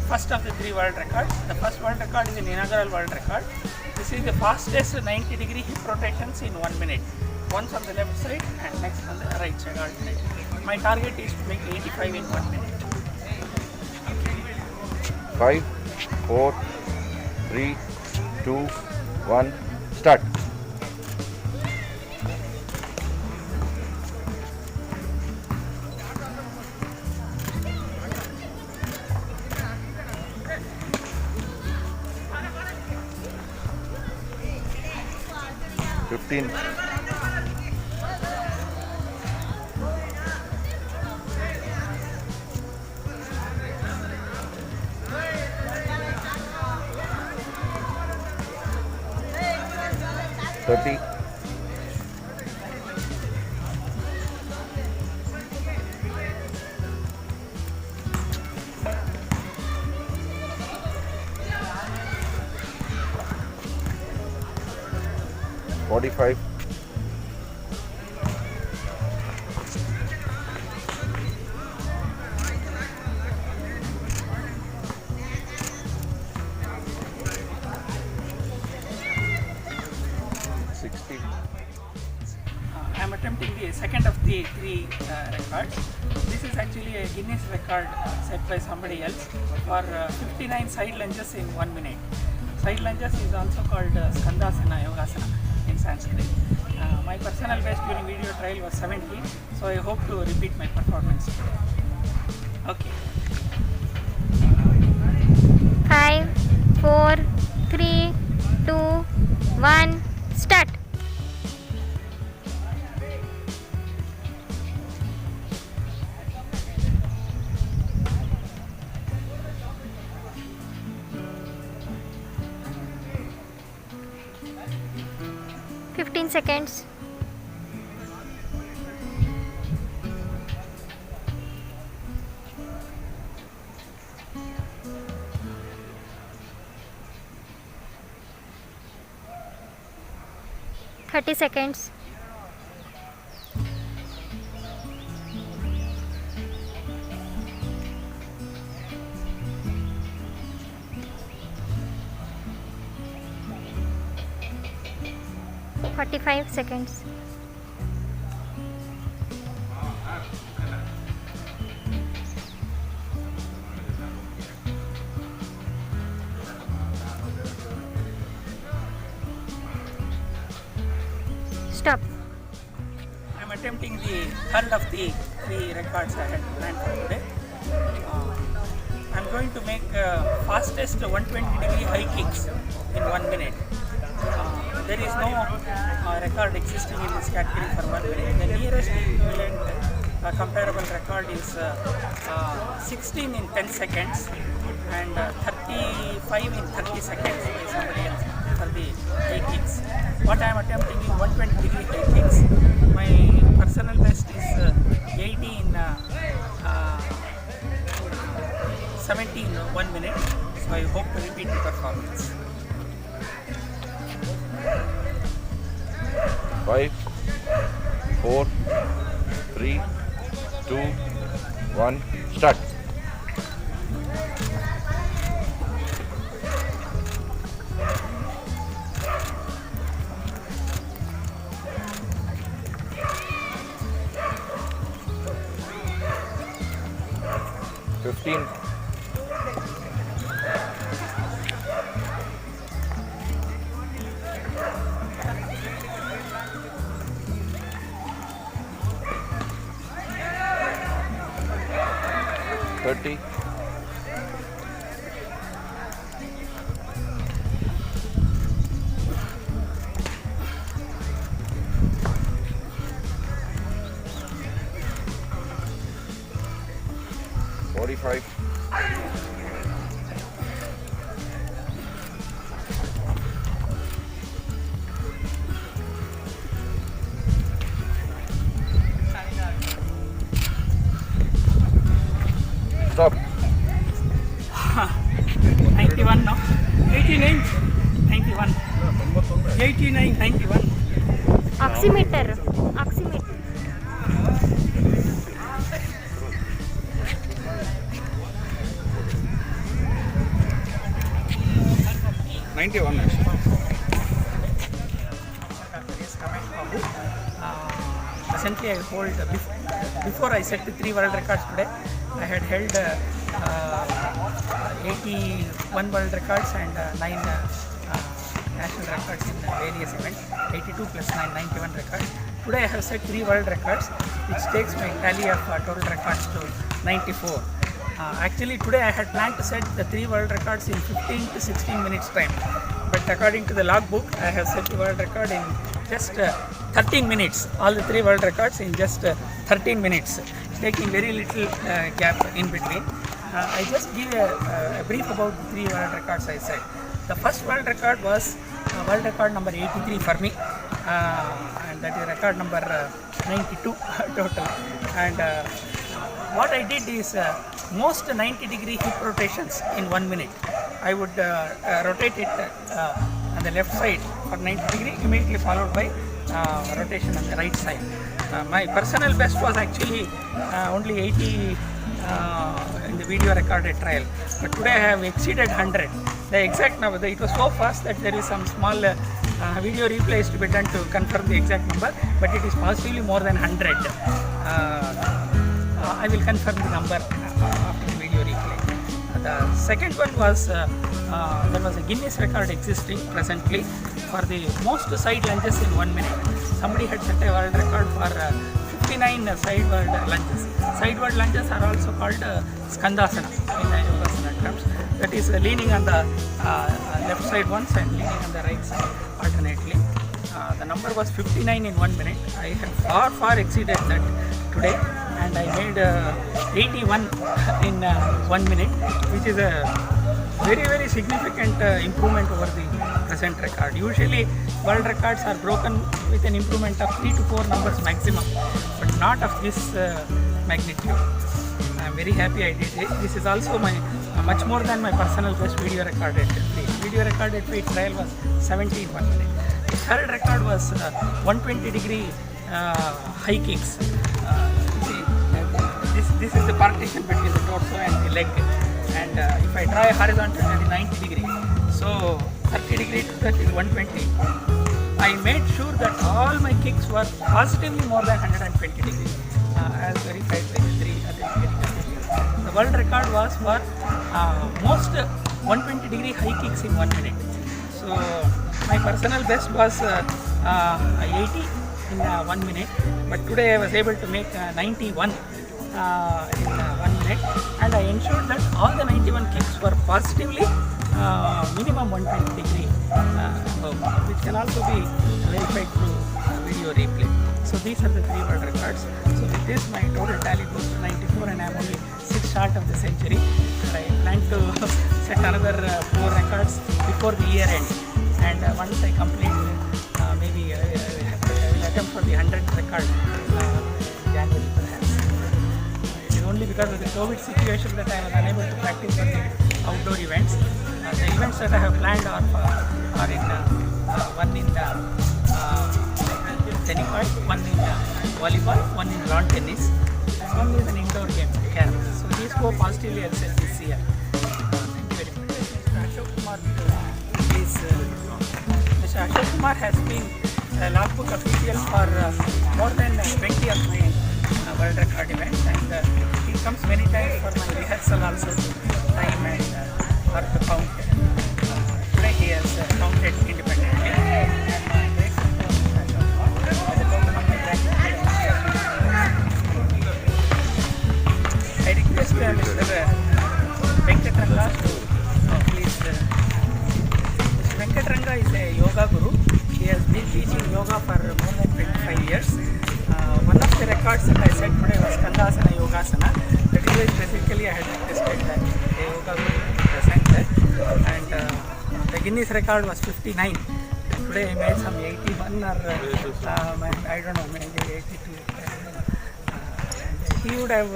first of the 3 world records. The first world record is an inaugural world record. This is the fastest 90-degree hip rotations in 1 minute. Once on the left side and next on the right side alternate. My target is to make 85 in 1 minute. 5, 4, 3, 2, 1, start. Fifteen. 30. 45. 60. I am attempting the second of the 3 records. This is actually a Guinness record set by somebody else for 59 side lunges in 1 minute. Side lunges is also called Skandasana Yogasana in Sanskrit. My personal best during video trial was 70, so I hope to repeat my performance. Okay. 5, 4, 3, 2, 1, start. Seconds. 30 seconds. 45 seconds. 'Stop. I am attempting the third of the 3 records I had planned for today. I am going to make fastest 120-degree high kicks in 1 minute. There is no record existing in this category for 1 minute. The nearest equivalent comparable record is 16 in 10 seconds and 35 in 30 seconds by somebody else for the high kicks. What I am attempting in 120-degree high kicks, my personal best is 80 in 70 in 1 minute. So I hope to repeat the performance. 5, 4, 3, 2, 1, start. 15. 30. 45. 91 now. 89, 91. 89, 91. Oximeter. 89, Ramesh Babu. Presently, I hold before I set the 3 world records today. I had held 81 world records and 9 national records in various events. 82 plus 9, 91 records. Today I have set 3 world records, which takes my tally of total records to 94. Actually, today I had planned to set the 3 world records in 15 to 16 minutes time, but according to the logbook, I have set the world record in just 13 minutes. All the 3 world records in just 13 minutes, taking very little gap in between. I just give a brief about the 3 world records I set. The first world record was world record number 83 for me, and that is record number 92 total. And what I did is most 90-degree hip rotations in 1 minute. I would rotate it on the left side for 90 degree, immediately followed by rotation on the right side. My personal best was actually only 80 in the video recorded trial, but today I have exceeded 100. The exact number, it was so fast that there is some small video replay is to be done to confirm the exact number, but it is possibly more than 100. I will confirm the number after the video replay. The second one was there was a Guinness record existing presently for the most side lunges in 1 minute. Somebody had set a world record for 59 sideward lunges. Sideward lunges are also called Skandasana in the Yogasana terms. That is leaning on the left side once and leaning on the right side alternately. The number was 59 in 1 minute. I have far exceeded that today, and I made 81 in 1 minute, which is a very significant improvement over the present record. Usually world records are broken with an improvement of 3 to 4 numbers maximum, but not of this magnitude. I am very happy I did it. This is also my much more than my personal best video recorded feat. Video recorded feat trial was 70 in 1 minute. The third record was 120-degree high kicks. This is the partition between the torso and the leg, and if I try horizontal, that is 90 degree. So 30 degree to that is 120. I made sure that all my kicks were positively more than 120 degrees, as verified by the 3 other videos. The world record was for most 120-degree high kicks in 1 minute. So my personal best was 80 in 1 minute, but today I was able to make 91 in 1 minute, and I ensured that all the 91 kicks were positively minimum 120 degree, which can also be verified through video replay. So these are the 3 world records. So with this, my total tally goes to 94, and I am only 6 short of the century. And I plan to set another 4 records before the year end. And once I complete, maybe I will attempt for the 100th record in January perhaps. It is only because of the COVID situation that I was unable to practice on the outdoor events. The events that I have planned are in one in tennis, one in volleyball, one in lawn tennis, and one is an indoor game, carom. So these go positively I'll set this year. Thank you very much. Mr. Ashok Kumar is Mr. Ashok Kumar has been a logbook official for more than 20 of my world record events, and he comes many times for my rehearsal also, time and for the count. Today he has counted independently, and my great I request Mr. Venkatranga to please. Mr. Venkatranga is a yoga guru. He has been teaching yoga for more than 25 years. One of the records that I set today was Skandasana Yogasana. That is why specifically I had requested that a yoga guru present that. And the Guinness record was 59. Today I made some 81 or I don't know, maybe 82. He would have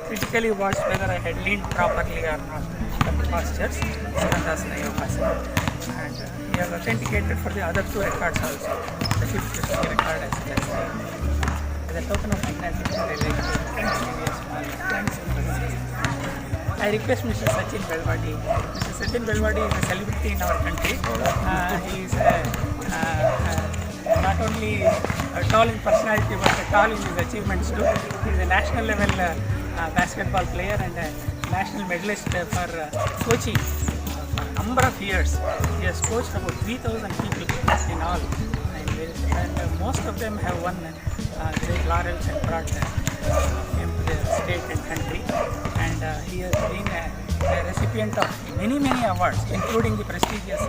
critically watched whether I had leaned properly or not from the postures, Skandasana Yogasana. And he has authenticated for the other 2 records also, the 5th record as well as a token of my gratitude. I like to thank previous thanks. I request Mr. Sachin Belwadi. Mr. Sachin Belwadi is a celebrity in our country. He is not only only tall in personality but tall in his achievements too. He is a national level basketball player and a national medalist for coaching for a number of years. He has coached about 3,000 people in all, and most of them have won great laurels and brought him to their state and country. And he has been a recipient of many awards, including the prestigious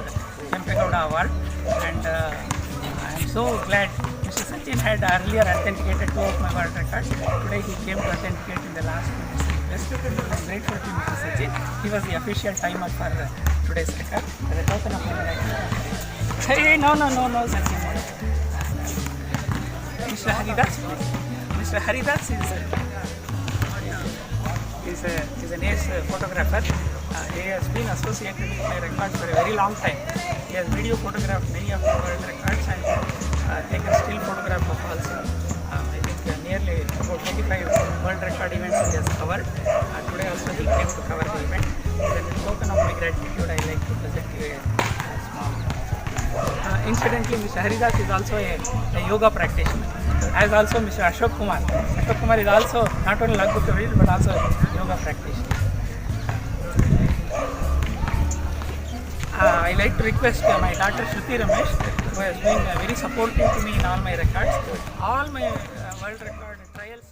Kempegowda Award. And I am so glad Mr. Sachin had earlier authenticated 2 of my world records. Today he came to authenticate in the last minutes. I am grateful to Mr. Sachin. He was the official timer for today's record. As a token of my gratitude. Hey, no, Sachin. Mr. Haridas, please. Mr. Haridas is an ace photographer. He has been associated with my records for a very long time. He has video photographed many of my world records and taken still photograph of also. I think nearly about 25 world record events he has covered. Today also he came to cover the event. As a token of my gratitude, I like to present you a small. Incidentally, Mr. Haridas is also a yoga practitioner, as also Mr. Ashok Kumar. Ashok Kumar is also not only Laghu Kavil but also a yoga practitioner. I like to request my daughter Shruti Ramesh, who has been very supportive to me in all my records. All my world record trials.